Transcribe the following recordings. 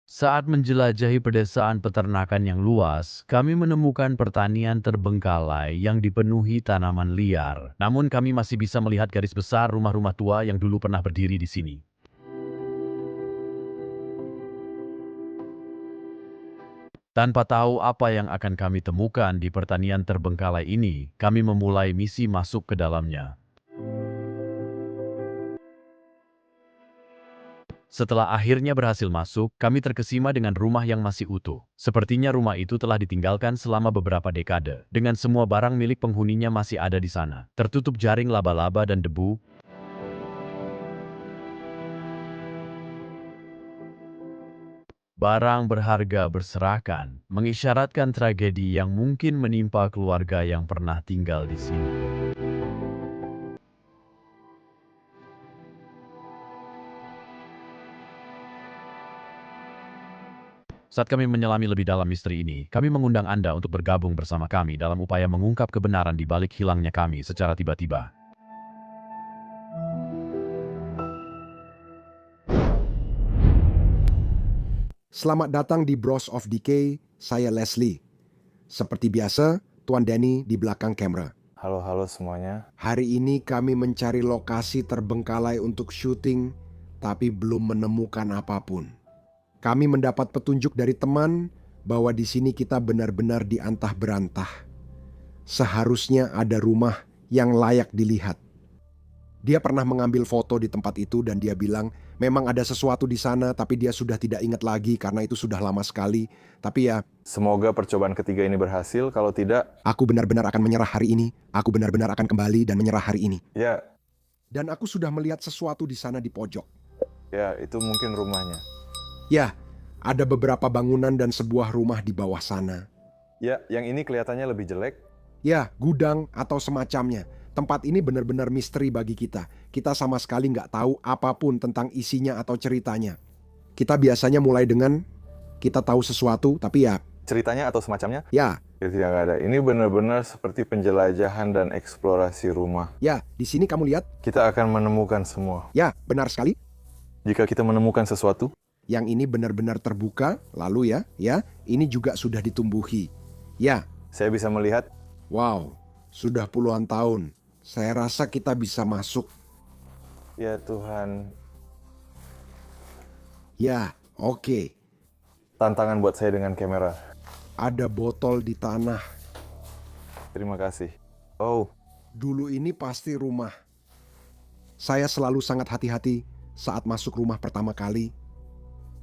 Saat menjelajahi pedesaan peternakan yang luas, kami menemukan pertanian terbengkalai yang dipenuhi tanaman liar. Namun kami masih bisa melihat garis besar rumah-rumah tua yang dulu pernah berdiri di sini. Tanpa tahu apa yang akan kami temukan di pertanian terbengkalai ini, kami memulai misi masuk ke dalamnya. Setelah akhirnya berhasil masuk, kami terkesima dengan rumah yang masih utuh. Sepertinya rumah itu telah ditinggalkan selama beberapa dekade, dengan semua barang milik penghuninya masih ada di sana. Tertutup jaring laba-laba dan debu, barang berharga berserakan, mengisyaratkan tragedi yang mungkin menimpa keluarga yang pernah tinggal di sini. Saat kami menyelami lebih dalam misteri ini, kami mengundang Anda untuk bergabung bersama kami dalam upaya mengungkap kebenaran di balik hilangnya kami secara tiba-tiba. Selamat datang di Bros of Decay, saya Leslie. Seperti biasa, Tuan Danny di belakang kamera. Halo semuanya. Hari ini kami mencari lokasi terbengkalai untuk syuting, tapi belum menemukan apapun. Kami mendapat petunjuk dari teman bahwa di sini kita benar-benar diantah berantah. Seharusnya ada rumah yang layak dilihat. Dia pernah mengambil foto di tempat itu dan dia bilang memang ada sesuatu di sana tapi dia sudah tidak ingat lagi karena itu sudah lama sekali. Tapi ya, Semoga percobaan ketiga ini berhasil. Kalau tidak, aku benar-benar akan menyerah hari ini. Aku benar-benar akan kembali dan menyerah hari ini. ya Dan aku sudah melihat sesuatu di sana di pojok. itu mungkin rumahnya. Ya, ada beberapa bangunan dan sebuah rumah di bawah sana. Ya, yang ini kelihatannya lebih jelek. Ya, gudang atau semacamnya. Tempat ini benar-benar misteri bagi kita. Kita sama sekali nggak tahu apapun tentang isinya atau ceritanya. Kita biasanya mulai dengan kita tahu sesuatu, tapi Ceritanya atau semacamnya? ya, Tidak ada. Ini benar-benar seperti penjelajahan dan eksplorasi rumah. di sini kamu lihat. Kita akan menemukan semua. Ya, benar sekali. Jika kita menemukan sesuatu, Yang ini benar-benar terbuka, lalu ini juga sudah ditumbuhi. Ya, saya bisa melihat. wow, sudah puluhan tahun. Saya rasa kita bisa masuk. Ya Tuhan, Ya, oke. tantangan buat saya dengan kamera. Ada botol di tanah. Terima kasih. Oh, Dulu ini pasti rumah. Saya selalu sangat hati-hati saat masuk rumah pertama kali.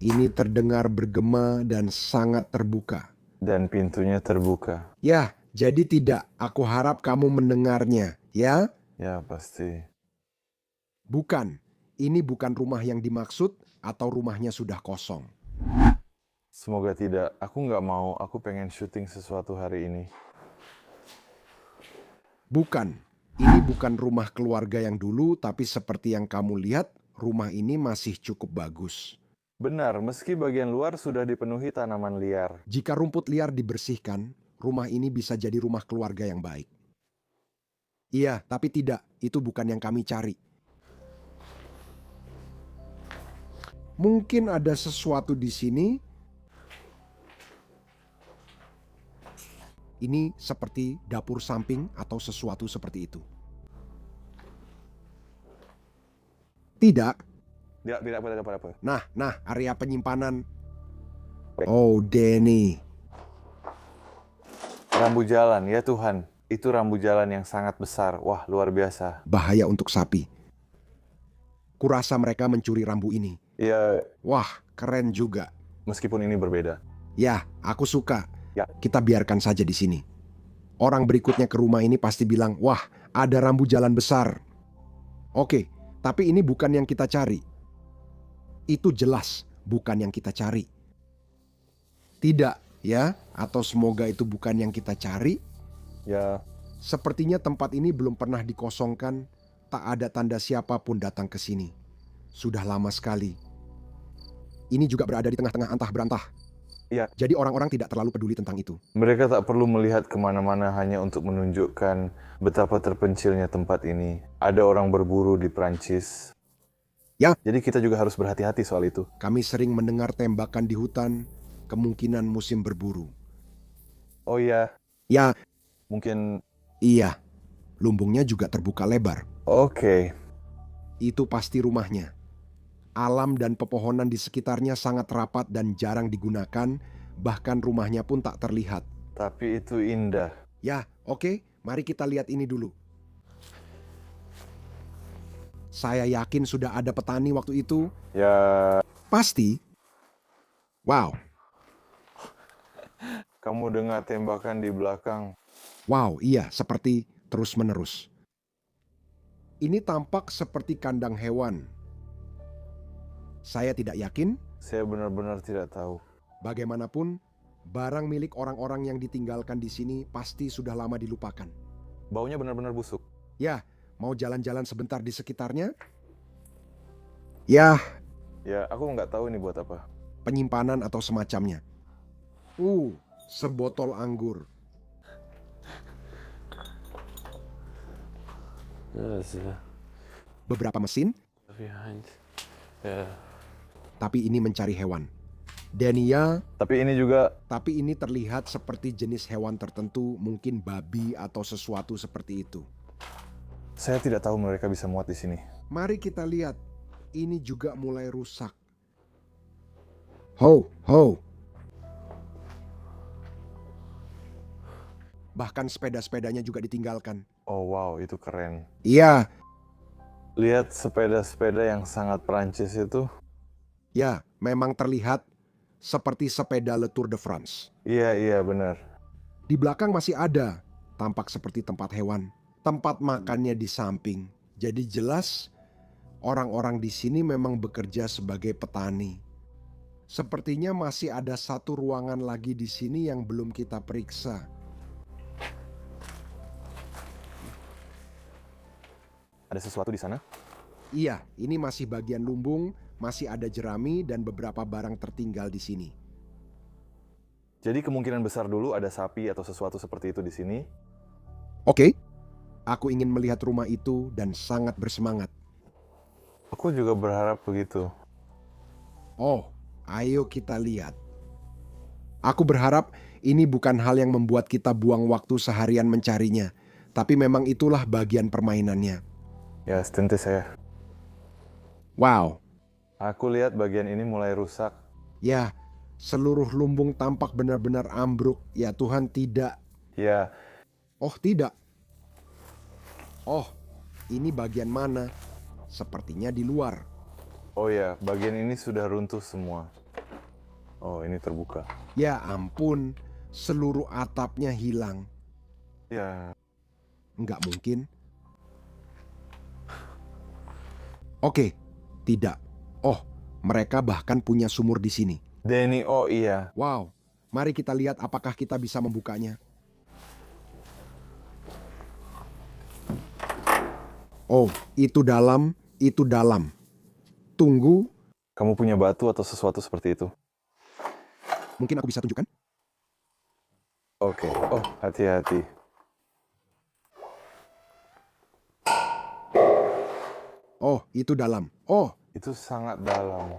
Ini terdengar bergema dan sangat terbuka. dan pintunya terbuka. Ya, jadi tidak. Aku harap kamu mendengarnya, ya? Ya, pasti. Bukan. Ini bukan rumah yang dimaksud atau rumahnya sudah kosong. Semoga tidak. Aku nggak mau. Aku pengen syuting sesuatu hari ini. Bukan. Ini bukan rumah keluarga yang dulu, tapi seperti yang kamu lihat, rumah ini masih cukup bagus. Benar, meski bagian luar sudah dipenuhi tanaman liar. Jika rumput liar dibersihkan, rumah ini bisa jadi rumah keluarga yang baik. Iya, tapi tidak. Itu bukan yang kami cari. Mungkin ada sesuatu di sini. Ini seperti dapur samping atau sesuatu seperti itu. Tidak. Tidak apa-apa. Nah, area penyimpanan. Oh, Danny. Rambu jalan, ya Tuhan. Itu rambu jalan yang sangat besar. Wah, luar biasa. Bahaya untuk sapi. Kurasa mereka mencuri rambu ini. Ya, Wah, keren juga. meskipun ini berbeda. Ya, aku suka. Ya. Kita biarkan saja di sini. Orang berikutnya ke rumah ini pasti bilang, wah, ada rambu jalan besar. Oke, tapi ini bukan yang kita cari. Itu jelas bukan yang kita cari. Tidak, ya? Atau semoga itu bukan yang kita cari. Ya, Sepertinya tempat ini belum pernah dikosongkan. Tak ada tanda siapapun datang ke sini. Sudah lama sekali. Ini juga berada di tengah-tengah antah berantah. Ya. Jadi orang-orang tidak terlalu peduli tentang itu. mereka tak perlu melihat kemana-mana hanya untuk menunjukkan betapa terpencilnya tempat ini. Ada orang berburu di Prancis. Ya. Jadi kita juga harus berhati-hati soal itu. Kami sering mendengar tembakan di hutan, kemungkinan musim berburu. Oh iya, Ya, mungkin... iya. Lumbungnya juga terbuka lebar. Oke. Itu pasti rumahnya. Alam dan pepohonan di sekitarnya sangat rapat dan jarang digunakan, bahkan rumahnya pun tak terlihat. Tapi itu indah. Ya, oke, mari kita lihat ini dulu. Saya yakin sudah ada petani waktu itu. Ya, Pasti. Wow, kamu dengar tembakan di belakang. wow, iya, seperti terus-menerus. Ini tampak seperti kandang hewan. Saya tidak yakin. Saya benar-benar tidak tahu. Bagaimanapun, barang milik orang-orang yang ditinggalkan di sini pasti sudah lama dilupakan. Baunya benar-benar busuk. Ya, mau jalan-jalan sebentar di sekitarnya? Ya, Ya, aku nggak tahu ini buat apa. penyimpanan atau semacamnya. Sebotol anggur. Beberapa mesin, tapi ini mencari hewan. Dania, Tapi ini juga... tapi ini terlihat seperti jenis hewan tertentu, mungkin babi atau sesuatu seperti itu. Saya tidak tahu mereka bisa muat di sini. Mari kita lihat. Ini juga mulai rusak. Ho. Bahkan sepeda-sepedanya juga ditinggalkan. Oh wow, itu keren. Iya, Lihat sepeda-sepeda yang sangat Prancis itu. ya, memang terlihat seperti sepeda Le Tour de France. Iya, benar. Di belakang masih ada, tampak seperti tempat hewan. Tempat makannya di samping. Jadi jelas orang-orang di sini memang bekerja sebagai petani. Sepertinya masih ada satu ruangan lagi di sini yang belum kita periksa. Ada sesuatu di sana? Iya, ini masih bagian lumbung, masih ada jerami dan beberapa barang tertinggal di sini. Jadi kemungkinan besar dulu ada sapi atau sesuatu seperti itu di sini. Oke, aku ingin melihat rumah itu dan sangat bersemangat. Aku juga berharap begitu. Oh, ayo kita lihat. Aku berharap ini bukan hal yang membuat kita buang waktu seharian mencarinya, tapi memang itulah bagian permainannya. Ya, tentu saya. Wow, Aku lihat bagian ini mulai rusak. ya, seluruh lumbung tampak benar-benar ambruk. Ya Tuhan, tidak. Ya, Oh, tidak. Oh, ini bagian mana? Sepertinya di luar. oh ya, bagian ini sudah runtuh semua. Oh, ini terbuka. Ya ampun, seluruh atapnya hilang. Ya, Nggak mungkin. Oke, tidak. Oh, mereka bahkan punya sumur di sini. Denny, oh iya. Wow, mari kita lihat apakah kita bisa membukanya. Oh, itu dalam, itu dalam. Tunggu, Kamu punya batu atau sesuatu seperti itu? mungkin aku bisa tunjukkan. Oke. Oh, hati-hati. Oh, itu dalam. Oh, Itu sangat dalam.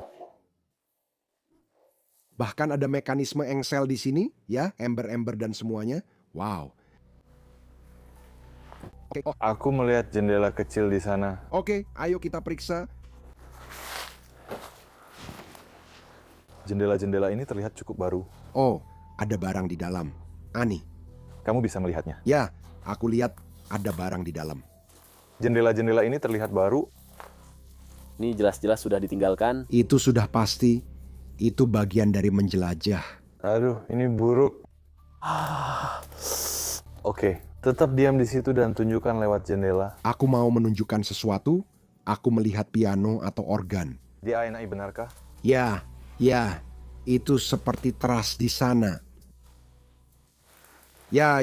bahkan ada mekanisme engsel di sini, ya, ember-ember dan semuanya. Wow. Oke, Aku melihat jendela kecil di sana. oke, ayo kita periksa. Jendela-jendela ini terlihat cukup baru. Oh, ada barang di dalam. Ani, Kamu bisa melihatnya. ya, aku lihat ada barang di dalam. Jendela-jendela ini terlihat baru. Ini jelas-jelas sudah ditinggalkan. Itu sudah pasti. Itu bagian dari menjelajah. Aduh, ini buruk. Oke, tetap diam di situ dan tunjukkan lewat jendela. Aku mau menunjukkan sesuatu. Aku melihat piano atau organ. Di ANI benarkah? Ya, itu seperti teras di sana. Ya,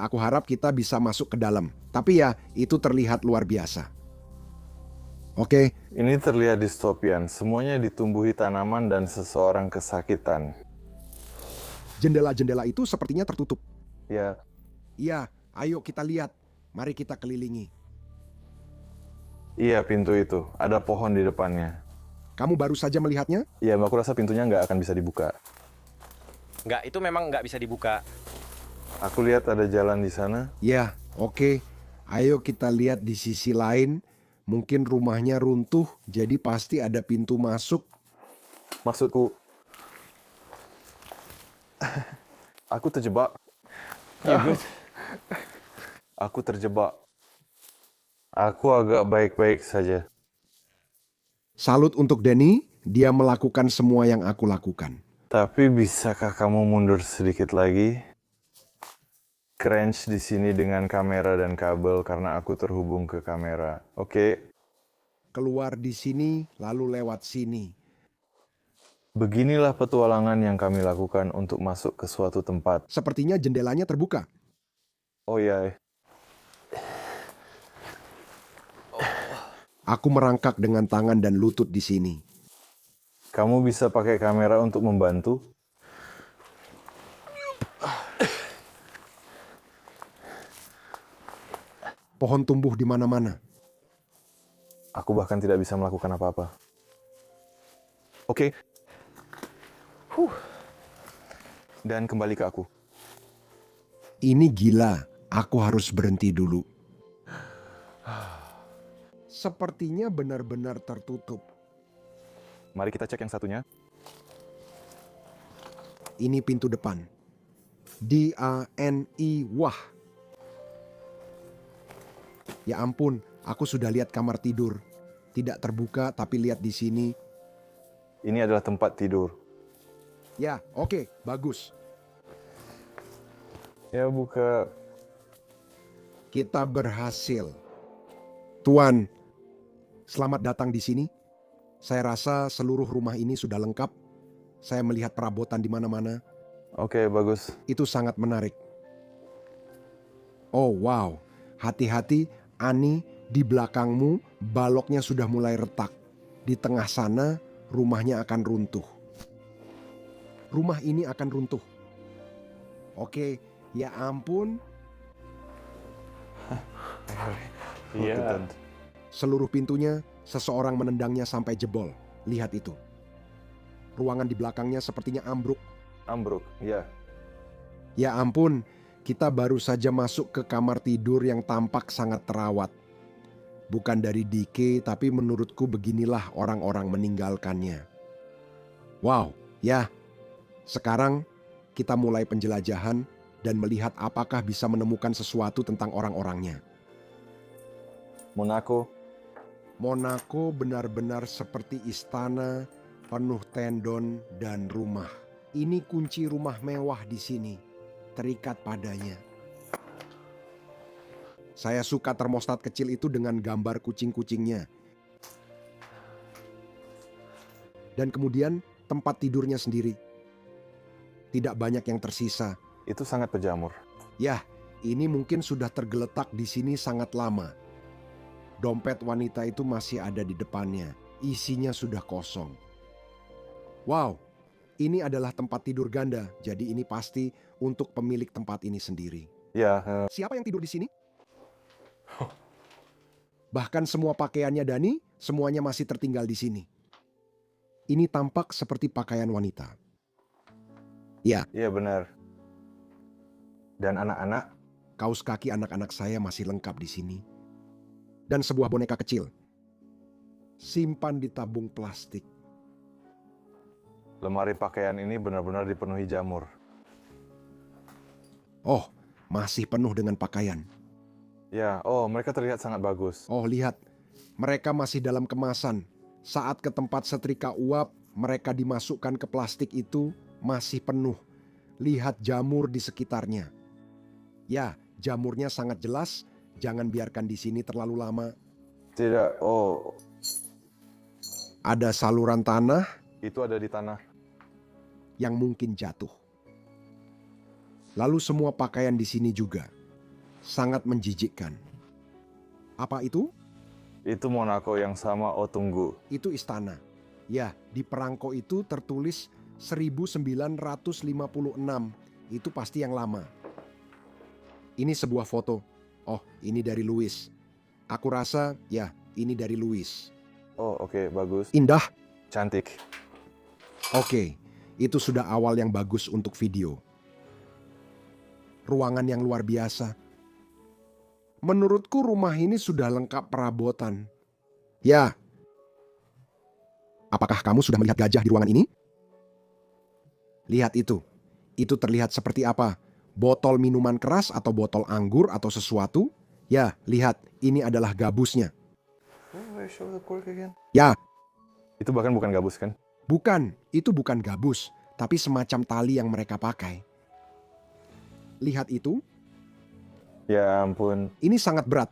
aku harap kita bisa masuk ke dalam. Tapi ya, itu terlihat luar biasa. Oke, Ini terlihat distopian. Semuanya ditumbuhi tanaman dan seseorang kesakitan. jendela-jendela itu sepertinya tertutup. Ya, Ya, ayo kita lihat. Mari kita kelilingi. Iya, pintu itu. Ada pohon di depannya. Kamu baru saja melihatnya? Iya, aku rasa pintunya nggak akan bisa dibuka. Nggak, itu memang nggak bisa dibuka. Aku lihat ada jalan di sana. Ya, oke. Ayo kita lihat di sisi lain. Mungkin rumahnya runtuh, jadi pasti ada pintu masuk. Maksudku, aku terjebak. Aku terjebak. Aku agak baik-baik saja. Salut untuk Denny, dia melakukan semua yang aku lakukan. Tapi bisakah kamu mundur sedikit lagi? Cranch di sini dengan kamera dan kabel karena aku terhubung ke kamera. Oke, Keluar di sini, lalu lewat sini. beginilah petualangan yang kami lakukan untuk masuk ke suatu tempat. Sepertinya jendelanya terbuka. Oh ya, Aku merangkak dengan tangan dan lutut di sini. kamu bisa pakai kamera untuk membantu? Pohon tumbuh di mana-mana. Aku bahkan tidak bisa melakukan apa-apa. Oke. Dan kembali ke aku. Ini gila, aku harus berhenti dulu. Sepertinya benar-benar tertutup. Mari kita cek yang satunya. Ini pintu depan. D-A-N-I, wah. Ya ampun, aku sudah lihat kamar tidur. Tidak terbuka, tapi lihat di sini. Ini adalah tempat tidur. Ya, oke, bagus. Ya, buka. Kita berhasil. Tuan, selamat datang di sini. Saya rasa seluruh rumah ini sudah lengkap. Saya melihat perabotan di mana-mana. Oke, bagus. Itu sangat menarik. Oh, wow. Hati-hati, Ani, di belakangmu baloknya sudah mulai retak. Di tengah sana, rumahnya akan runtuh. Rumah ini akan runtuh. Oke, ya ampun. Iya. Seluruh pintunya, seseorang menendangnya sampai jebol. Lihat itu. Ruangan di belakangnya sepertinya ambruk. Ambruk, ya. Ya ampun, kita baru saja masuk ke kamar tidur yang tampak sangat terawat. Bukan dari Dike, tapi menurutku beginilah orang-orang meninggalkannya. Wow, ya. Sekarang kita mulai penjelajahan dan melihat apakah bisa menemukan sesuatu tentang orang-orangnya. Monaco benar-benar seperti istana, penuh tendon dan rumah. Ini kunci rumah mewah di sini, terikat padanya. Saya suka termostat kecil itu dengan gambar kucing-kucingnya. Dan kemudian tempat tidurnya sendiri. Tidak banyak yang tersisa. Itu sangat berjamur. Yah, ini mungkin sudah tergeletak di sini sangat lama. Dompet wanita itu masih ada di depannya. Isinya sudah kosong. Wow, ini adalah tempat tidur ganda. Jadi ini pasti untuk pemilik tempat ini sendiri. Ya, Siapa yang tidur di sini? Bahkan semua pakaiannya Dani, semuanya masih tertinggal di sini. Ini tampak seperti pakaian wanita. Ya, iya benar. Dan anak-anak, kaos kaki anak-anak saya masih lengkap di sini. Dan sebuah boneka kecil. Simpan di tabung plastik. lemari pakaian ini benar-benar dipenuhi jamur. Oh, masih penuh dengan pakaian. Ya, oh mereka terlihat sangat bagus. Oh, lihat. Mereka masih dalam kemasan. Saat ke tempat setrika uap, mereka dimasukkan ke plastik itu masih penuh. Lihat jamur di sekitarnya. Ya, jamurnya sangat jelas. Jangan biarkan di sini terlalu lama. Tidak, oh Ada saluran tanah itu ada di tanah. yang mungkin jatuh. Lalu semua pakaian di sini juga. Sangat menjijikkan. Apa itu? Itu Monaco yang sama, oh tunggu. Itu istana. Ya, di perangko itu tertulis 1956. Itu pasti yang lama. Ini sebuah foto. Oh, ini dari Louis. Aku rasa, ya, ini dari Louis. Oh, oke, bagus. Indah. Cantik. Oke, itu sudah awal yang bagus untuk video. Ruangan yang luar biasa. Menurutku rumah ini sudah lengkap perabotan. Ya. Apakah kamu sudah melihat gajah di ruangan ini? Lihat itu. Itu terlihat seperti apa? Botol minuman keras atau botol anggur atau sesuatu? Ya, lihat. Ini adalah gabusnya. Show the pork again. Ya, Itu bahkan bukan gabus kan? bukan. Itu bukan gabus, tapi semacam tali yang mereka pakai. Lihat itu. Ya ampun. Ini sangat berat.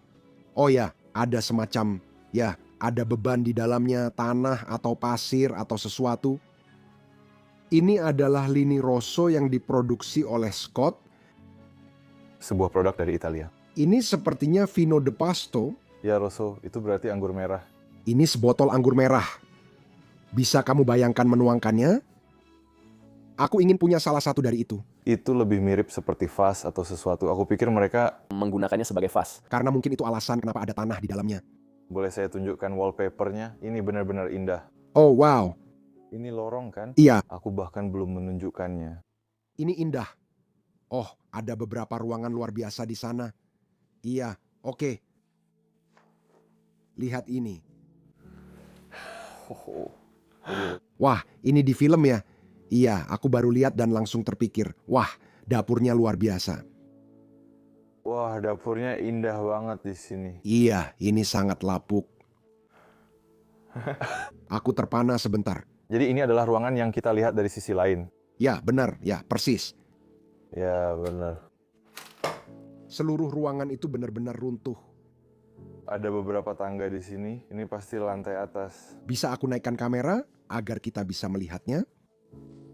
Oh ya, ada semacam, ya, ada beban di dalamnya, tanah atau pasir atau sesuatu. Ini adalah Lini Rosso yang diproduksi oleh Scott. Sebuah produk dari Italia. Ini sepertinya Vino de Pasto. Ya Rosso, itu berarti anggur merah. Ini sebotol anggur merah. Bisa kamu bayangkan menuangkannya? Aku ingin punya salah satu dari itu. Itu lebih mirip seperti vas atau sesuatu. Aku pikir mereka... Menggunakannya sebagai vas. Karena mungkin itu alasan kenapa ada tanah di dalamnya. Boleh saya tunjukkan wallpapernya? Ini benar-benar indah. Oh wow, Ini lorong kan? iya, Aku bahkan belum menunjukkannya. ini indah. Oh, ada beberapa ruangan luar biasa di sana. Iya, oke. Lihat ini. Wah, ini di film ya? Iya, aku baru lihat dan langsung terpikir. Wah, dapurnya luar biasa. Wah, dapurnya indah banget di sini. Iya, ini sangat lapuk. Aku terpana sebentar. Jadi ini adalah ruangan yang kita lihat dari sisi lain. Ya, benar. Ya, persis. Ya, benar. Seluruh ruangan itu benar-benar runtuh. Ada beberapa tangga di sini. Ini pasti lantai atas. Bisa aku naikkan kamera agar kita bisa melihatnya?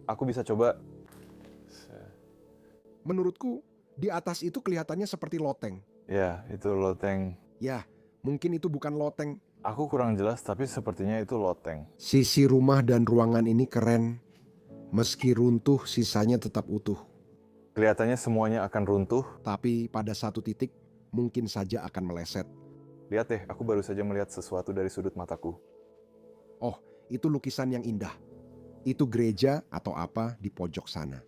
Aku bisa coba. Menurutku, di atas itu kelihatannya seperti loteng. Ya, itu loteng. Ya, mungkin itu bukan loteng. Aku kurang jelas, tapi sepertinya itu loteng. Sisi rumah dan ruangan ini keren. Meski runtuh, sisanya tetap utuh. Kelihatannya semuanya akan runtuh. Tapi pada satu titik, mungkin saja akan meleset. Lihat deh, aku baru saja melihat sesuatu dari sudut mataku. Oh, itu lukisan yang indah. Itu gereja atau apa di pojok sana.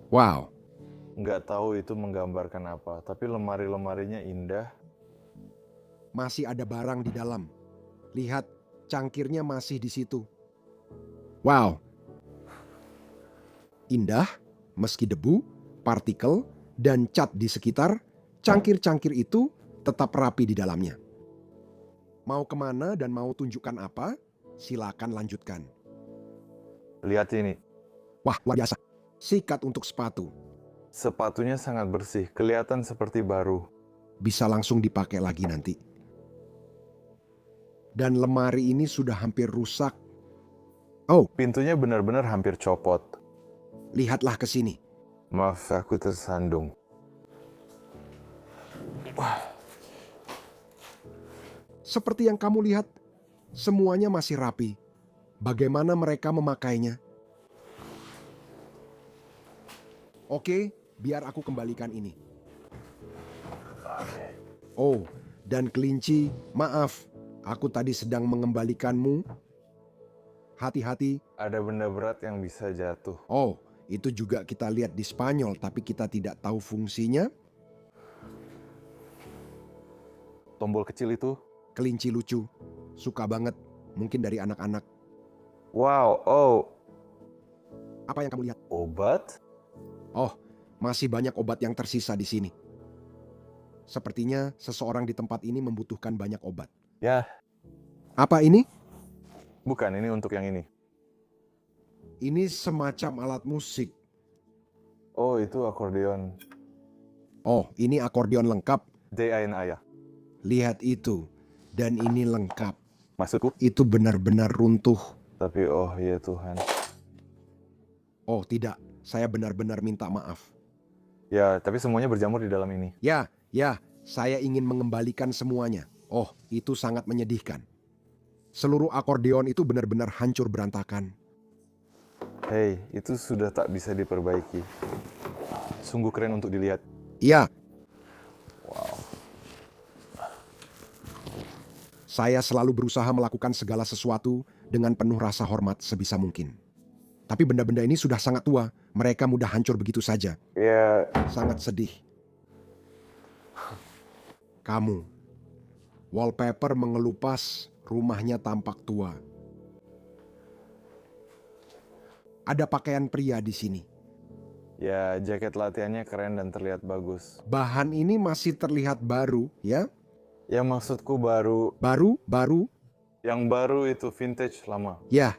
Wow, Nggak tahu itu menggambarkan apa, tapi lemari-lemarinya indah. masih ada barang di dalam. Lihat, cangkirnya masih di situ. Wow. Indah, meski debu, partikel, dan cat di sekitar, cangkir-cangkir itu tetap rapi di dalamnya. Mau kemana dan mau tunjukkan apa? Silakan lanjutkan. Lihat ini. Wah, luar biasa. Sikat untuk sepatu. Sepatunya sangat bersih, kelihatan seperti baru. Bisa langsung dipakai lagi nanti. Dan lemari ini sudah hampir rusak. Oh, Pintunya benar-benar hampir copot. lihatlah ke sini. Maaf, aku tersandung. Seperti yang kamu lihat, semuanya masih rapi. Bagaimana mereka memakainya? Oke, biar aku kembalikan ini. Oh, dan kelinci, maaf. Aku tadi sedang mengembalikanmu. Hati-hati. Ada benda berat yang bisa jatuh. Oh, itu juga kita lihat di Spanyol, tapi kita tidak tahu fungsinya. Tombol kecil itu. Kelinci lucu. Suka banget. Mungkin dari anak-anak. Wow, oh, Apa yang kamu lihat? obat? Oh, masih banyak obat yang tersisa di sini. Sepertinya seseorang di tempat ini membutuhkan banyak obat. Ya, Apa ini? bukan, ini untuk yang ini. Ini semacam alat musik. Oh, itu akordeon. Oh, ini akordeon lengkap. D-A-N-A ya. Lihat itu. Dan ini lengkap. Maksudku? Itu benar-benar runtuh. Tapi oh ya Tuhan. Oh, tidak. Saya benar-benar minta maaf. Ya, tapi semuanya berjamur di dalam ini. Ya, saya ingin mengembalikan semuanya. Oh, itu sangat menyedihkan. Seluruh akordeon itu benar-benar hancur berantakan. Hei, itu sudah tak bisa diperbaiki. Sungguh keren untuk dilihat. Iya, Saya selalu berusaha melakukan segala sesuatu dengan penuh rasa hormat sebisa mungkin. Tapi benda-benda ini sudah sangat tua, mereka mudah hancur begitu saja. Ya, Sangat sedih. Kamu, wallpaper mengelupas, rumahnya tampak tua. Ada pakaian pria di sini. ya jaket latihannya keren dan terlihat bagus. Bahan ini masih terlihat baru, ya? Ya maksudku baru, Baru, yang baru itu vintage lama. ya.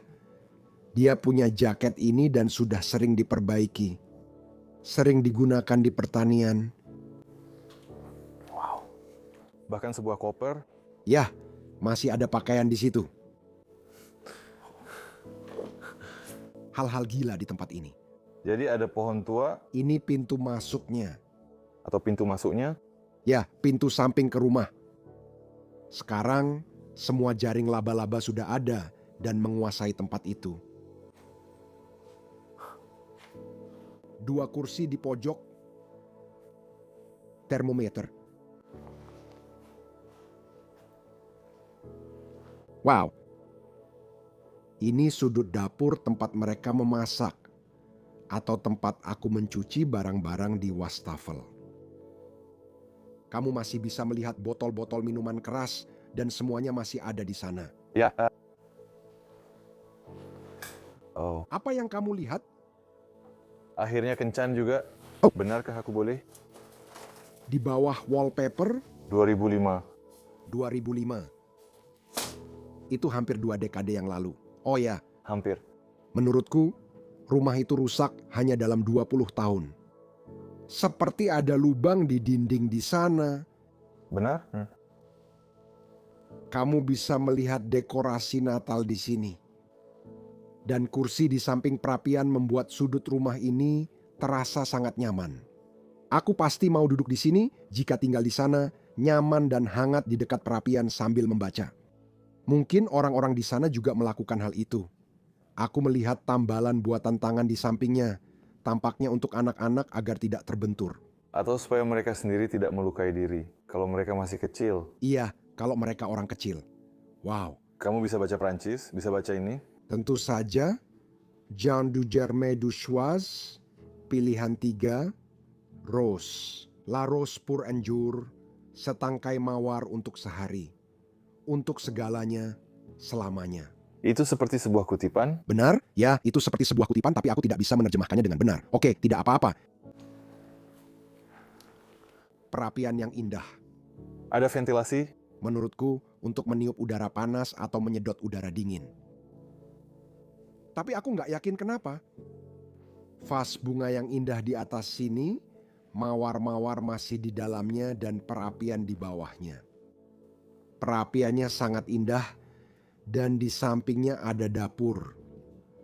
Dia punya jaket ini dan sudah sering diperbaiki. Sering digunakan di pertanian. Bahkan sebuah koper. Ya, masih ada pakaian di situ. Hal-hal gila di tempat ini. Jadi ada pohon tua Ini pintu masuknya. atau pintu masuknya. Ya, pintu samping ke rumah. Sekarang, semua jaring laba-laba sudah ada dan menguasai tempat itu. 2 kursi di pojok. Termometer. Wow. Ini sudut dapur tempat mereka memasak. Atau tempat aku mencuci barang-barang di wastafel. Kamu masih bisa melihat botol-botol minuman keras dan semuanya masih ada di sana. Ya. Oh, Apa yang kamu lihat? akhirnya kencan juga. Oh. Benarkah aku boleh? Di bawah wallpaper 2005. 2005. Itu hampir 2 dekade yang lalu. Oh ya, Hampir. menurutku rumah itu rusak hanya dalam 20 tahun. Seperti ada lubang di dinding di sana. Benar? Kamu bisa melihat dekorasi Natal di sini. Dan kursi di samping perapian membuat sudut rumah ini terasa sangat nyaman. Aku pasti mau duduk di sini jika tinggal di sana, nyaman dan hangat di dekat perapian sambil membaca. Mungkin orang-orang di sana juga melakukan hal itu. Aku melihat tambalan buatan tangan di sampingnya, tampaknya untuk anak-anak agar tidak terbentur. Atau supaya mereka sendiri tidak melukai diri kalau mereka masih kecil. Iya, kalau mereka orang kecil. Wow, Kamu bisa baca Prancis, bisa baca ini. tentu saja Jean du Germain du Choise, pilihan 3, Rose, La Rose pour un jour, setangkai mawar untuk sehari, untuk segalanya, selamanya. Itu seperti sebuah kutipan. Benar? Ya, itu seperti sebuah kutipan tapi aku tidak bisa menerjemahkannya dengan benar. Oke, tidak apa-apa. Perapian yang indah. Ada ventilasi. Menurutku, untuk meniup udara panas atau menyedot udara dingin. Tapi aku nggak yakin kenapa. Vas bunga yang indah di atas sini, mawar-mawar masih di dalamnya dan perapian di bawahnya. Perapiannya sangat indah dan di sampingnya ada dapur.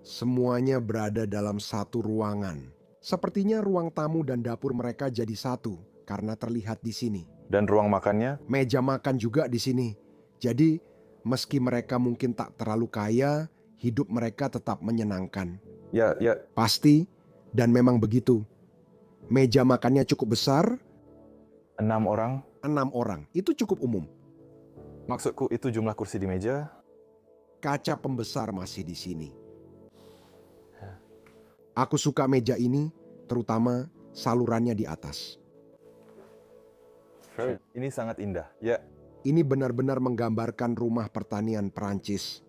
Semuanya berada dalam satu ruangan. Sepertinya ruang tamu dan dapur mereka jadi satu karena terlihat di sini. Dan ruang makannya. Meja makan juga di sini. Jadi, meski mereka mungkin tak terlalu kaya, hidup mereka tetap menyenangkan. Ya, Pasti, dan memang begitu. Meja makannya cukup besar, 6 orang. 6 orang. Itu cukup umum. Maksudku itu jumlah kursi di meja. Kaca pembesar masih di sini. Aku suka meja ini, terutama salurannya di atas. Ini sangat indah. Ya, Ini benar-benar menggambarkan rumah pertanian Prancis.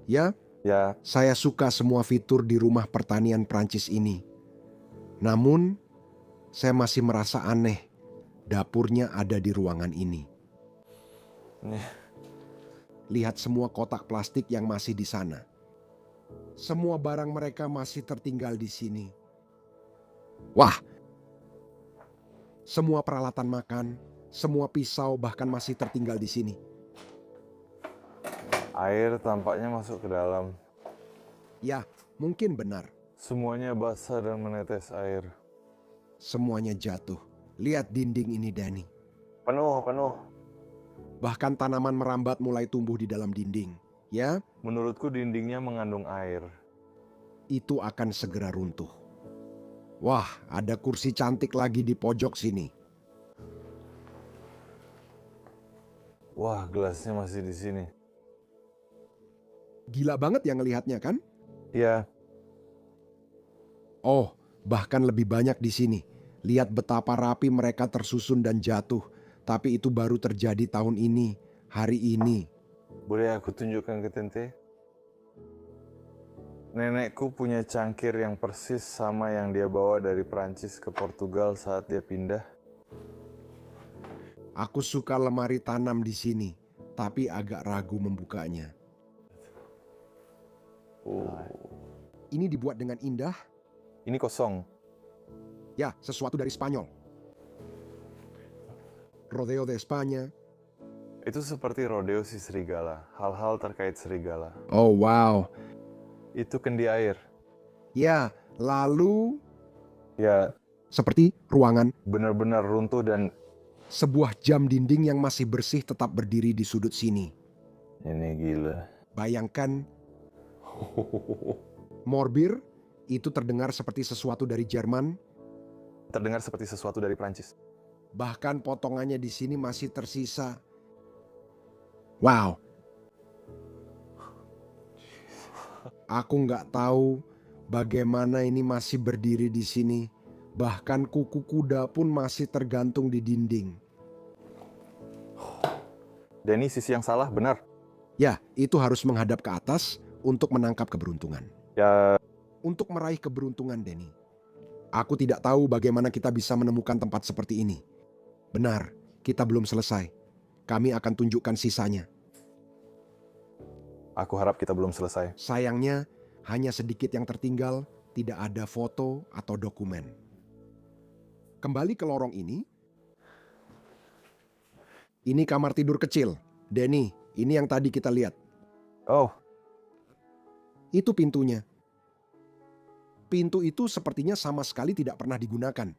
Ya, ya, saya suka semua fitur di rumah pertanian Prancis ini. Namun, saya masih merasa aneh. Dapurnya ada di ruangan ini. Nih. Lihat semua kotak plastik yang masih di sana. Semua barang mereka masih tertinggal di sini. Wah! Semua peralatan makan, semua pisau bahkan masih tertinggal di sini. Air tampaknya masuk ke dalam. Ya, mungkin benar. Semuanya basah dan menetes air. Semuanya jatuh. Lihat dinding ini, Danny. Penuh. Bahkan tanaman merambat mulai tumbuh di dalam dinding. Ya, Menurutku dindingnya mengandung air. itu akan segera runtuh. Wah, ada kursi cantik lagi di pojok sini. Wah, gelasnya masih di sini. Gila banget ya ngelihatnya kan? Ya, Oh, bahkan lebih banyak di sini. Lihat betapa rapi mereka tersusun dan jatuh. Tapi itu baru terjadi tahun ini, hari ini. boleh aku tunjukkan ke Tente? Nenekku punya cangkir yang persis sama yang dia bawa dari Prancis ke Portugal saat dia pindah. Aku suka lemari tanam di sini, tapi agak ragu membukanya. Oh, Ini dibuat dengan indah. ini kosong. Ya, sesuatu dari Spanyol. Rodeo de España. Itu seperti rodeo si serigala, hal-hal terkait serigala. Oh wow. Itu kendi air. Ya, lalu Ya, seperti ruangan, benar-benar runtuh dan sebuah jam dinding yang masih bersih tetap berdiri di sudut sini. ini gila. Bayangkan, Morbir itu terdengar seperti sesuatu dari Jerman, Terdengar seperti sesuatu dari Prancis. bahkan potongannya di sini masih tersisa. Wow. Aku nggak tahu bagaimana ini masih berdiri di sini. Bahkan kuku kuda pun masih tergantung di dinding. Dan ini sisi yang salah, benar. Ya, itu harus menghadap ke atas untuk menangkap keberuntungan. Ya, Untuk meraih keberuntungan, Denny. Aku tidak tahu bagaimana kita bisa menemukan tempat seperti ini. Benar, kita belum selesai. Kami akan tunjukkan sisanya. aku harap kita belum selesai. Sayangnya, hanya sedikit yang tertinggal, tidak ada foto atau dokumen. Kembali ke lorong ini. Ini kamar tidur kecil. Denny, ini yang tadi kita lihat. Oh, Itu pintunya. Pintu itu sepertinya sama sekali tidak pernah digunakan.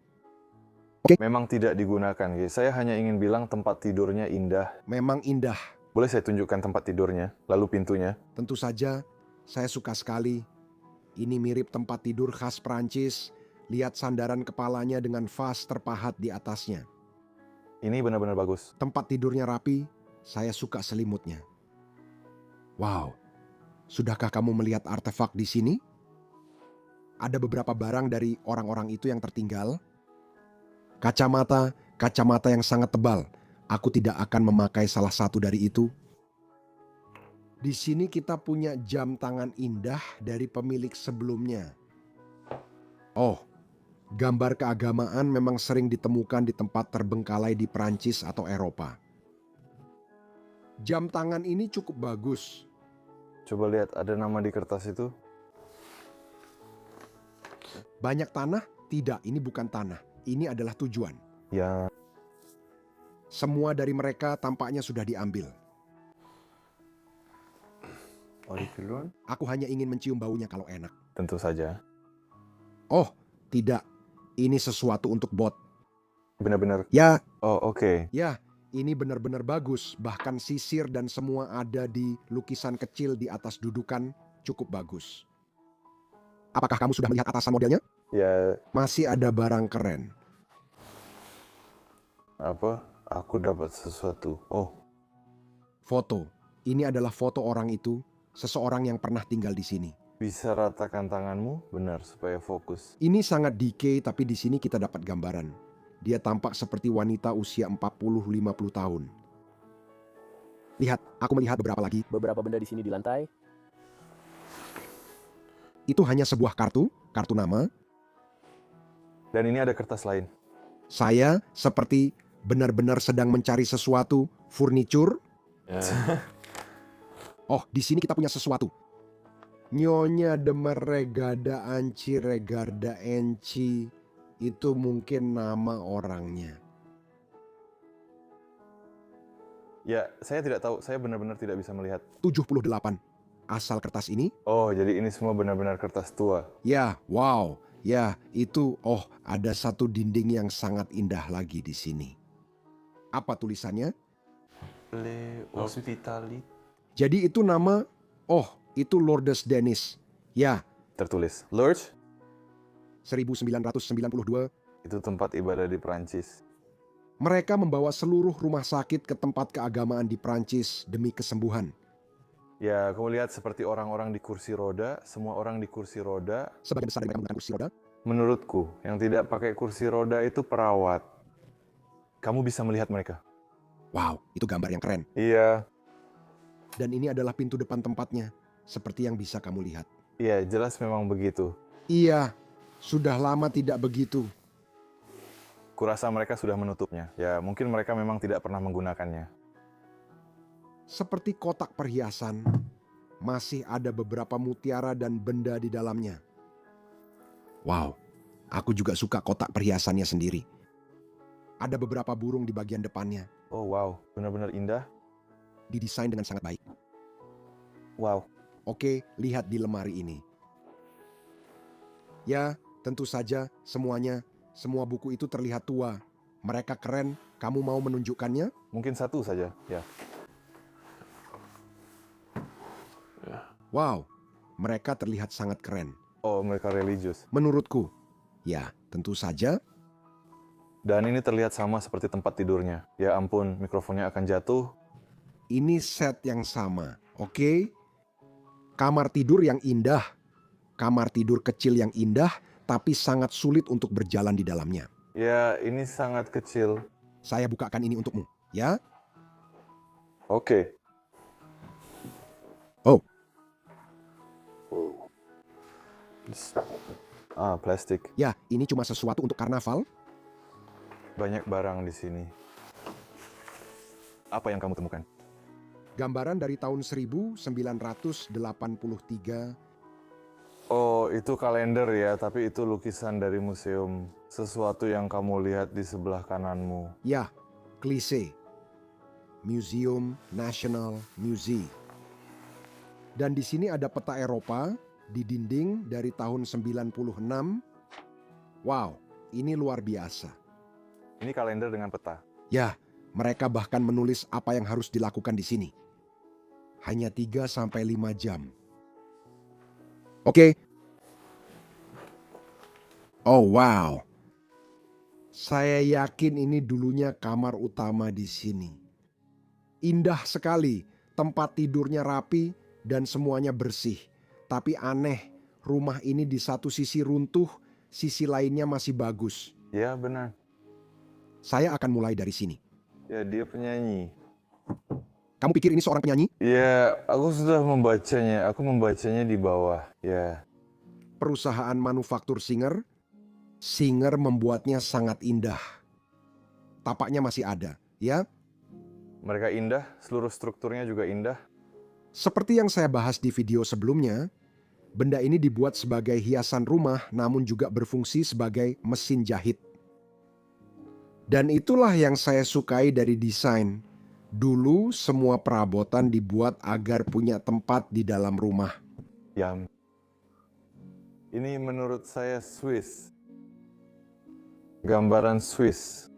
memang tidak digunakan, guys. Saya hanya ingin bilang tempat tidurnya indah. Memang indah. Boleh saya tunjukkan tempat tidurnya, lalu pintunya? Tentu saja, saya suka sekali. Ini mirip tempat tidur khas Prancis. Lihat sandaran kepalanya dengan vas terpahat di atasnya. Ini benar-benar bagus. Tempat tidurnya rapi, saya suka selimutnya. Wow, sudahkah kamu melihat artefak di sini? Ada beberapa barang dari orang-orang itu yang tertinggal. Kacamata yang sangat tebal. Aku tidak akan memakai salah satu dari itu. Di sini kita punya jam tangan indah dari pemilik sebelumnya. Oh, gambar keagamaan memang sering ditemukan di tempat terbengkalai di Prancis atau Eropa. Jam tangan ini cukup bagus. Coba lihat, ada nama di kertas itu. Banyak tanah? Tidak, ini bukan tanah. Ini adalah tujuan. Ya, Semua dari mereka tampaknya sudah diambil. Auriculuan? Aku hanya ingin mencium baunya kalau enak. Tentu saja. Oh, tidak. Ini sesuatu untuk bot. Benar-benar. Ya, Oh, oke. ya, ini benar-benar bagus. Bahkan sisir dan semua ada di lukisan kecil di atas dudukan cukup bagus. Apakah kamu sudah melihat atasan modelnya? Ya, Masih ada barang keren. apa? Aku dapat sesuatu. Oh, Foto. Ini adalah foto orang itu, seseorang yang pernah tinggal di sini. bisa ratakan tanganmu? Benar, supaya fokus. Ini sangat decay, tapi di sini kita dapat gambaran. Dia tampak seperti wanita usia 40-50 tahun. Lihat, aku melihat beberapa lagi. Beberapa benda di sini di lantai. Itu hanya sebuah kartu nama. Dan ini ada kertas lain. Saya seperti benar-benar sedang mencari sesuatu, furniture. Oh, di sini kita punya sesuatu. Nyonya de Meregada Anci Regarda Enci. Itu mungkin nama orangnya. Ya, saya tidak tahu. Saya benar-benar tidak bisa melihat. 78. Asal kertas ini? Oh, jadi ini semua benar-benar kertas tua. Ya, wow. Ya, itu, oh, ada satu dinding yang sangat indah lagi di sini. Apa tulisannya? Le Hospitalit. Jadi itu nama, oh, itu Lourdes Denis. Ya, Tertulis. Lourdes? 1992. Itu tempat ibadah di Prancis. Mereka membawa seluruh rumah sakit ke tempat keagamaan di Prancis demi kesembuhan. Ya, kamu lihat seperti orang-orang di kursi roda, semua orang di kursi roda. Sebagian besar dari mereka menggunakan kursi roda. Menurutku, yang tidak pakai kursi roda itu perawat. Kamu bisa melihat mereka. Wow, itu gambar yang keren. Iya, Dan ini adalah pintu depan tempatnya, seperti yang bisa kamu lihat. iya, jelas memang begitu. Iya, sudah lama tidak begitu. Kurasa mereka sudah menutupnya. Ya, mungkin mereka memang tidak pernah menggunakannya. Seperti kotak perhiasan, masih ada beberapa mutiara dan benda di dalamnya. Wow, aku juga suka kotak perhiasannya sendiri. Ada beberapa burung di bagian depannya, Oh wow, benar-benar indah. didesain dengan sangat baik. Wow, Oke, lihat di lemari ini. Ya, tentu saja semua buku itu terlihat tua. Mereka keren, kamu mau menunjukkannya? mungkin satu saja. Ya, Wow, mereka terlihat sangat keren. oh mereka religius. Menurutku, ya tentu saja. Dan ini terlihat sama seperti tempat tidurnya. Ya ampun, mikrofonnya akan jatuh. Ini set yang sama, oke? Kamar tidur yang indah. Kamar tidur kecil yang indah, tapi sangat sulit untuk berjalan di dalamnya. Ya, ini sangat kecil. Saya bukakan ini untukmu, ya? Oke. Oh, Ah, plastik. ya, ini cuma sesuatu untuk karnaval. Banyak barang di sini. Apa yang kamu temukan? Gambaran dari tahun 1983. Oh, itu kalender ya, tapi itu lukisan dari museum. Sesuatu yang kamu lihat di sebelah kananmu. Ya, klise. Museum National Museum. Dan di sini ada peta Eropa di dinding dari tahun 96. Wow, ini luar biasa. Ini kalender dengan peta. Ya, mereka bahkan menulis apa yang harus dilakukan di sini. Hanya 3-5 jam. Oke. Oh wow. Saya yakin ini dulunya kamar utama di sini. Indah sekali, tempat tidurnya rapi dan semuanya bersih. Tapi aneh, rumah ini di satu sisi runtuh, sisi lainnya masih bagus. Ya, benar. Saya akan mulai dari sini. Ya, dia penyanyi. Kamu pikir ini seorang penyanyi? Ya, aku sudah membacanya. Aku membacanya di bawah. Ya, Perusahaan manufaktur Singer. Singer membuatnya sangat indah. Tapaknya masih ada, ya? mereka indah. Seluruh strukturnya juga indah. Seperti yang saya bahas di video sebelumnya, benda ini dibuat sebagai hiasan rumah namun juga berfungsi sebagai mesin jahit. Dan itulah yang saya sukai dari desain. Dulu semua perabotan dibuat agar punya tempat di dalam rumah. Ya, ini menurut saya Swiss. Gambaran Swiss.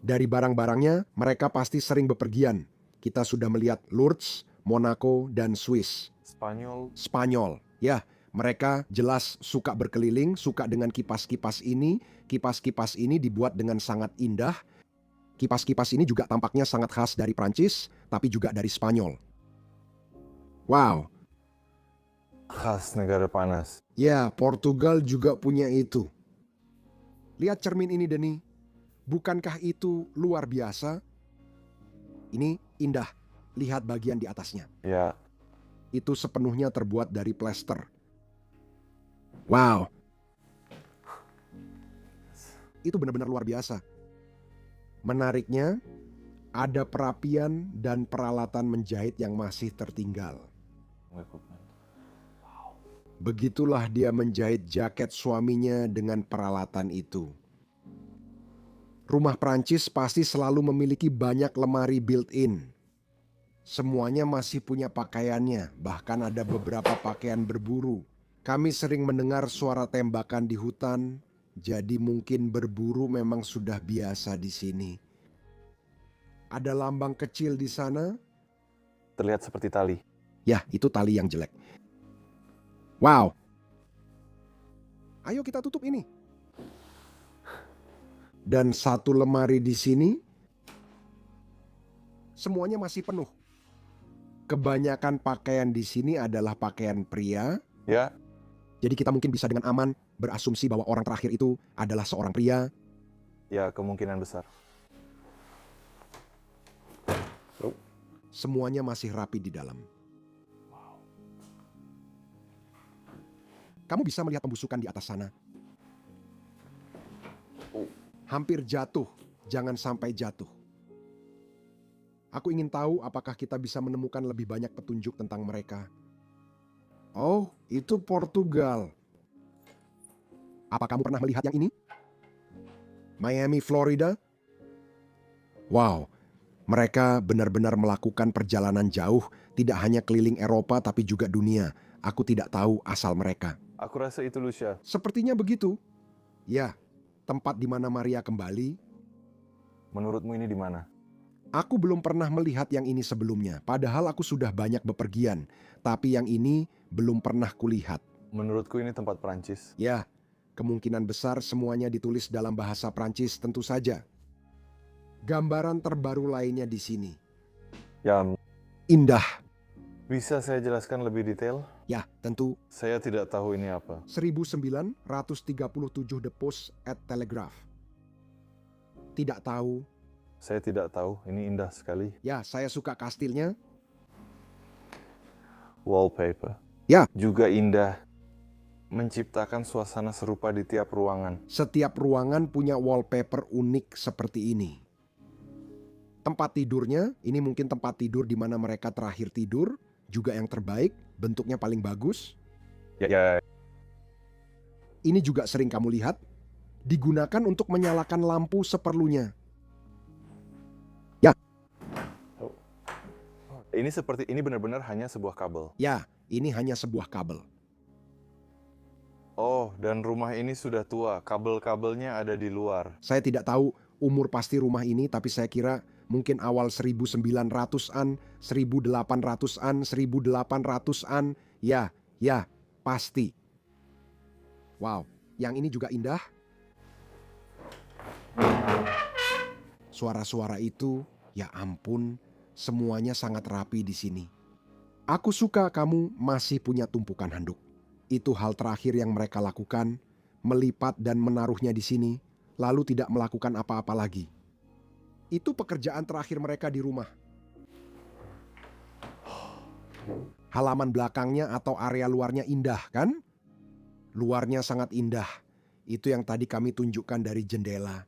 Dari barang-barangnya, mereka pasti sering bepergian. Kita sudah melihat Lourdes, Monaco, dan Swiss. Spanyol. Spanyol, ya, mereka jelas suka berkeliling, suka dengan kipas-kipas ini. Kipas-kipas ini dibuat dengan sangat indah. Kipas-kipas ini juga tampaknya sangat khas dari Prancis, tapi juga dari Spanyol. Wow, Khas negara panas. ya, Portugal juga punya itu. Lihat cermin ini, Denny. Bukankah itu luar biasa? Ini indah. Lihat bagian di atasnya. Ya, Itu sepenuhnya terbuat dari plester. Wow. Itu benar-benar luar biasa. Menariknya, ada perapian dan peralatan menjahit yang masih tertinggal. Begitulah dia menjahit jaket suaminya dengan peralatan itu. Rumah Prancis pasti selalu memiliki banyak lemari built-in. Semuanya masih punya pakaiannya, bahkan ada beberapa pakaian berburu. Kami sering mendengar suara tembakan di hutan, jadi mungkin berburu memang sudah biasa di sini. Ada lambang kecil di sana. terlihat seperti tali. Ya, itu tali yang jelek. Wow. Ayo kita tutup ini. Dan satu lemari di sini, semuanya masih penuh. Kebanyakan pakaian di sini adalah pakaian pria. Ya, Jadi kita mungkin bisa dengan aman berasumsi bahwa orang terakhir itu adalah seorang pria. ya kemungkinan besar. Semuanya masih rapi di dalam. Kamu bisa melihat pembusukan di atas sana. Hampir jatuh, jangan sampai jatuh. Aku ingin tahu apakah kita bisa menemukan lebih banyak petunjuk tentang mereka. Oh, itu Portugal. Apa kamu pernah melihat yang ini? Miami, Florida? Wow, mereka benar-benar melakukan perjalanan jauh, tidak hanya keliling Eropa tapi juga dunia. Aku tidak tahu asal mereka. Aku rasa itu Lucia. Sepertinya begitu. Ya, tempat di mana Maria kembali. Menurutmu ini di mana? Aku belum pernah melihat yang ini sebelumnya, padahal aku sudah banyak bepergian. Tapi yang ini belum pernah kulihat. Menurutku ini tempat Perancis. Ya, kemungkinan besar semuanya ditulis dalam bahasa Prancis tentu saja. Gambaran terbaru lainnya di sini. Ya, Indah. bisa saya jelaskan lebih detail? Ya, tentu. Saya tidak tahu ini apa. 1937 The Post at Telegraph. Tidak tahu. Saya tidak tahu, ini indah sekali. Ya, saya suka kastilnya. Wallpaper. Ya. Juga indah. Menciptakan suasana serupa di tiap ruangan. Setiap ruangan punya wallpaper unik seperti ini. Tempat tidurnya, ini mungkin tempat tidur di mana mereka terakhir tidur, juga yang terbaik, bentuknya paling bagus. Ya, Ini juga sering kamu lihat, digunakan untuk menyalakan lampu seperlunya. ini benar-benar hanya sebuah kabel. Ya, ini hanya sebuah kabel. Oh, dan rumah ini sudah tua. Kabel-kabelnya ada di luar. Saya tidak tahu umur pasti rumah ini, tapi saya kira mungkin awal 1900-an, 1800-an, 1800-an. Ya, pasti. Wow, yang ini juga indah. Suara-suara itu, ya ampun, semuanya sangat rapi di sini. Aku suka kamu masih punya tumpukan handuk. Itu hal terakhir yang mereka lakukan, melipat dan menaruhnya di sini, lalu tidak melakukan apa-apa lagi. Itu pekerjaan terakhir mereka di rumah. Halaman belakangnya atau area luarnya indah, kan? Luarnya sangat indah. Itu yang tadi kami tunjukkan dari jendela.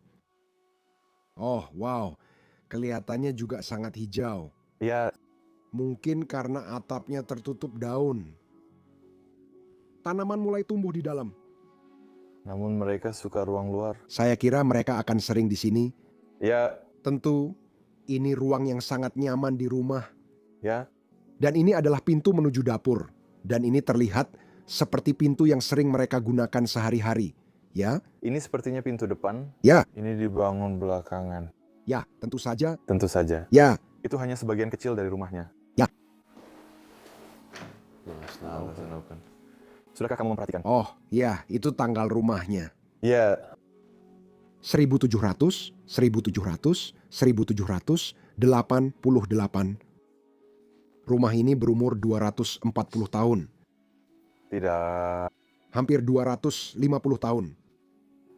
Oh, wow. Kelihatannya juga sangat hijau. Ya, Mungkin karena atapnya tertutup daun. Tanaman mulai tumbuh di dalam. namun mereka suka ruang luar. Saya kira mereka akan sering di sini. Ya, Tentu, ini ruang yang sangat nyaman di rumah. ya, Dan ini adalah pintu menuju dapur. Dan ini terlihat seperti pintu yang sering mereka gunakan sehari-hari. Ya, ini sepertinya pintu depan. Ya. Ini dibangun belakangan. ya, tentu saja. Tentu saja. Ya, Itu hanya sebagian kecil dari rumahnya. Ya. Sudahkah kamu memperhatikan? oh, ya, itu tanggal rumahnya. Ya, 1700, 1700, 1788. Rumah ini berumur 240 tahun. tidak. Hampir 250 tahun.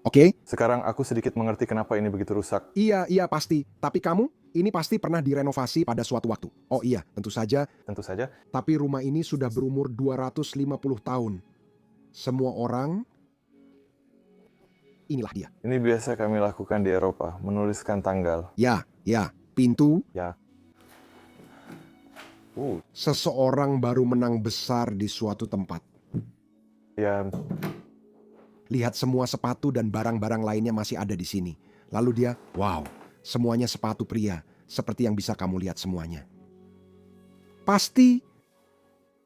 Oke? Sekarang aku sedikit mengerti kenapa ini begitu rusak. Iya, pasti. Tapi kamu, ini pasti pernah direnovasi pada suatu waktu. Oh iya, tentu saja. Tentu saja. Tapi rumah ini sudah berumur 250 tahun. Semua orang, inilah dia. Ini biasa kami lakukan di Eropa, menuliskan tanggal. Ya, pintu. Ya. Seseorang baru menang besar di suatu tempat. Ya, Lihat semua sepatu dan barang-barang lainnya masih ada di sini. Lalu dia, wow, semuanya sepatu pria. Seperti yang bisa kamu lihat semuanya. Pasti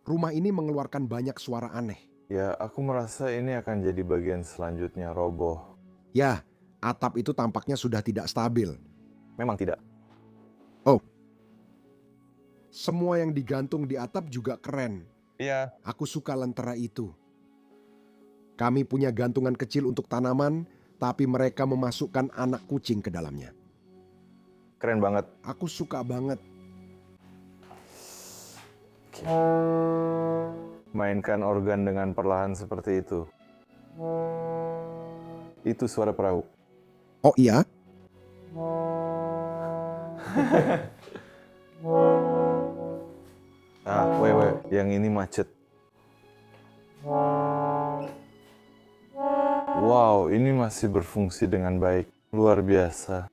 rumah ini mengeluarkan banyak suara aneh. ya, aku merasa ini akan jadi bagian selanjutnya roboh. Ya, atap itu tampaknya sudah tidak stabil. Memang tidak. Semua yang digantung di atap juga keren. Iya. Aku suka lentera itu. Kami punya gantungan kecil untuk tanaman, tapi mereka memasukkan anak kucing ke dalamnya. Keren banget. Aku suka banget. Mainkan organ dengan perlahan seperti itu. Itu suara perahu. Oh iya? Yang ini macet. Wow, ini masih berfungsi dengan baik. Luar biasa.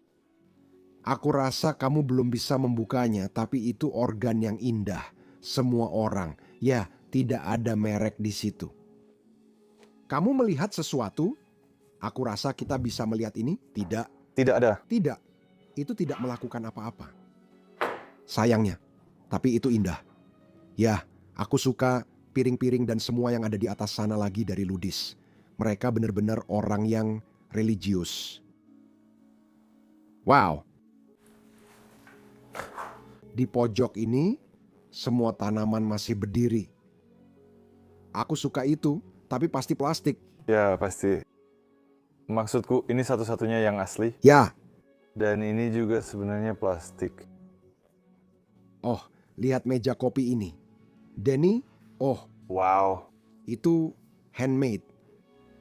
Aku rasa kamu belum bisa membukanya, tapi itu organ yang indah. Semua orang, ya, tidak ada merek di situ. Kamu melihat sesuatu? Aku rasa kita bisa melihat ini. Tidak, Tidak ada. tidak. Itu tidak melakukan apa-apa. Sayangnya, tapi itu indah. Ya, aku suka piring-piring dan semua yang ada di atas sana lagi dari Ludis. Mereka benar-benar orang yang religius. Wow. Di pojok ini, semua tanaman masih berdiri. Aku suka itu, tapi pasti plastik. Ya, pasti. Maksudku, ini satu-satunya yang asli. Ya, Dan ini juga sebenarnya plastik. oh, lihat meja kopi ini. Denny, oh, Wow. itu handmade.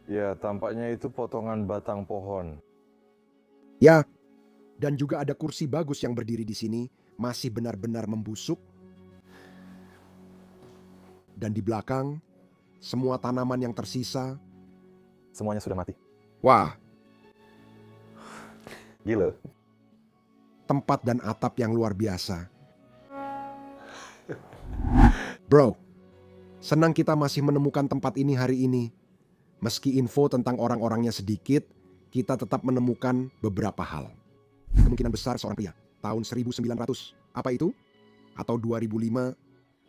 Ya, tampaknya itu potongan batang pohon. Ya, dan juga ada kursi bagus yang berdiri di sini, masih benar-benar membusuk. Dan di belakang, semua tanaman yang tersisa. Semuanya sudah mati. Wah, Gila. tempat dan atap yang luar biasa. Bro, senang kita masih menemukan tempat ini hari ini. Meski info tentang orang-orangnya sedikit, kita tetap menemukan beberapa hal. Kemungkinan besar seorang pria, tahun 1900. Apa itu? Atau 2005?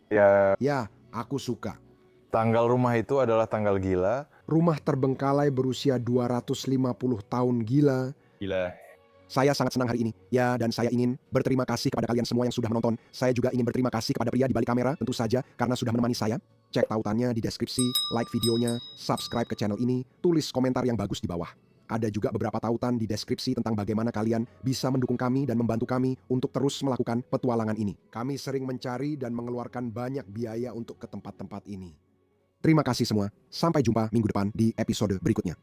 Ya, Ya, aku suka. tanggal rumah itu adalah tanggal gila. Rumah terbengkalai berusia 250 tahun gila. Gila. Saya sangat senang hari ini. Ya, dan saya ingin berterima kasih kepada kalian semua yang sudah menonton. Saya juga ingin berterima kasih kepada pria di balik kamera, tentu saja, karena sudah menemani saya. Cek tautannya di deskripsi, like videonya, subscribe ke channel ini, tulis komentar yang bagus di bawah. Ada juga beberapa tautan di deskripsi tentang bagaimana kalian bisa mendukung kami dan membantu kami untuk terus melakukan petualangan ini. Kami sering mencari dan mengeluarkan banyak biaya untuk ke tempat-tempat ini. Terima kasih semua. Sampai jumpa minggu depan di episode berikutnya.